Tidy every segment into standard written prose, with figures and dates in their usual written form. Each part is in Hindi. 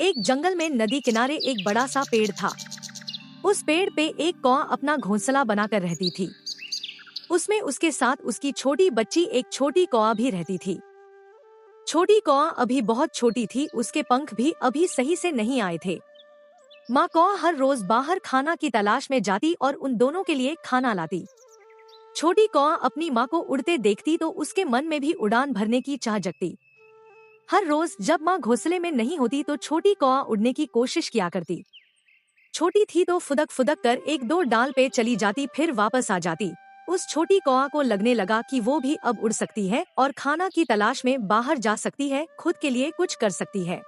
एक जंगल में नदी किनारे एक बड़ा सा पेड़ था। उस पेड़ पे एक कौआ अपना घोंसला बनाकर रहती थी। उसमें उसके साथ उसकी छोटी बच्ची एक छोटी कौआ भी रहती थी। छोटी कौआ अभी बहुत छोटी थी, उसके पंख भी अभी सही से नहीं आए थे। माँ कौआ हर रोज बाहर खाना की तलाश में जाती और उन दोनों के लिए खाना लाती। छोटी कौआ अपनी माँ को उड़ते देखती तो उसके मन में भी उड़ान भरने की चाह जगती। हर रोज जब माँ घोंसले में नहीं होती तो छोटी कौआ उड़ने की कोशिश किया करती। छोटी थी तो फुदक फुदक कर एक दो डाल पे चली जाती, फिर वापस आ जाती। उस छोटी कौआ को लगने लगा कि वो भी अब उड़ सकती है और खाना की तलाश में बाहर जा सकती है, खुद के लिए कुछ कर सकती है।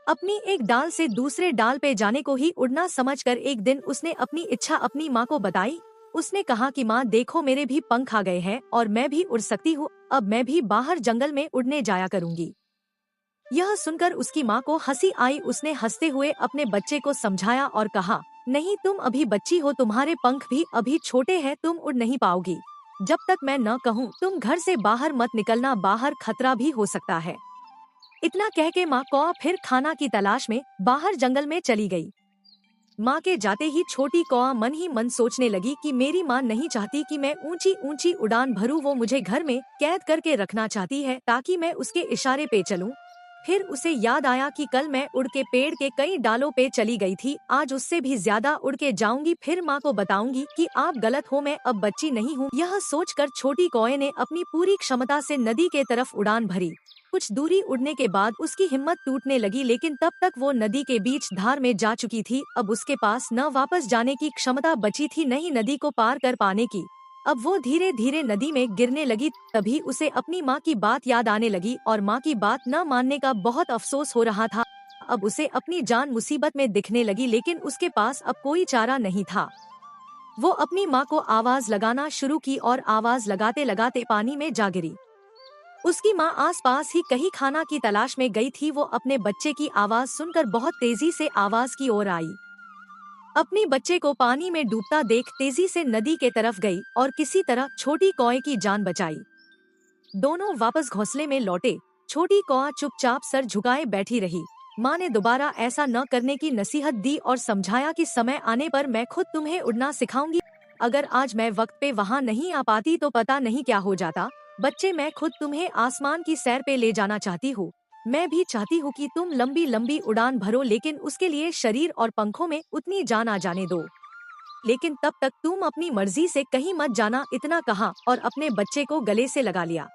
अपनी एक डाल से दूसरे डाल पे जाने को ही उड़ना समझकर एक दिन उसने अपनी इच्छा अपनी माँ को बताई। उसने कहा कि माँ देखो, मेरे भी पंख आ गए हैं और मैं भी उड़ सकती हूँ, अब मैं भी बाहर जंगल में उड़ने जाया करूँगी। यह सुनकर उसकी माँ को हंसी आई। उसने हंसते हुए अपने बच्चे को समझाया और कहा, नहीं, तुम अभी बच्ची हो, तुम्हारे पंख भी अभी छोटे हैं, तुम उड़ नहीं पाओगी। जब तक मैं न कहूँ तुम घर से बाहर मत निकलना, बाहर खतरा भी हो सकता है। इतना कह के माँ कौआ फिर खाना की तलाश में बाहर जंगल में चली गई। माँ के जाते ही छोटी कौआ मन ही मन सोचने लगी कि मेरी माँ नहीं चाहती कि मैं ऊंची ऊंची उड़ान भरूं, वो मुझे घर में कैद करके रखना चाहती है ताकि मैं उसके इशारे पे चलूं। फिर उसे याद आया कि कल मैं उड़ के पेड़ के कई डालों पे चली गई थी, आज उससे भी ज्यादा उड़ के जाऊंगी, फिर माँ को बताऊंगी कि आप गलत हो, मैं अब बच्ची नहीं हूँ। यह सोचकर छोटी कौए ने अपनी पूरी क्षमता से नदी के तरफ उड़ान भरी। कुछ दूरी उड़ने के बाद उसकी हिम्मत टूटने लगी, लेकिन तब तक वो नदी के बीच धार में जा चुकी थी। अब उसके पास न वापस जाने की क्षमता बची थी, न ही नदी को पार कर पाने की। अब वो धीरे धीरे नदी में गिरने लगी। तभी उसे अपनी माँ की बात याद आने लगी और माँ की बात न मानने का बहुत अफसोस हो रहा था। अब उसे अपनी जान मुसीबत में दिखने लगी, लेकिन उसके पास अब कोई चारा नहीं था। वो अपनी माँ को आवाज लगाना शुरू की और आवाज लगाते लगाते पानी में जा गिरी। उसकी माँ आसपास ही कहीं खाना की तलाश में गई थी। वो अपने बच्चे की आवाज सुनकर बहुत तेजी से आवाज की ओर आई। अपने बच्चे को पानी में डूबता देख तेजी से नदी के तरफ गई और किसी तरह छोटी कौए की जान बचाई। दोनों वापस घोंसले में लौटे। छोटी कौआ चुपचाप सर झुकाए बैठी रही। माँ ने दोबारा ऐसा न करने की नसीहत दी और समझाया कि समय आने पर मैं खुद तुम्हें उड़ना सिखाऊंगी। अगर आज मैं वक्त पे वहाँ नहीं आ पाती तो पता नहीं क्या हो जाता। बच्चे, मैं खुद तुम्हें आसमान की सैर पे ले जाना चाहती हूँ। मैं भी चाहती हूँ कि तुम लंबी लंबी उड़ान भरो, लेकिन उसके लिए शरीर और पंखों में उतनी जान आ जाने दो। लेकिन तब तक तुम अपनी मर्जी से कहीं मत जाना। इतना कहा और अपने बच्चे को गले से लगा लिया।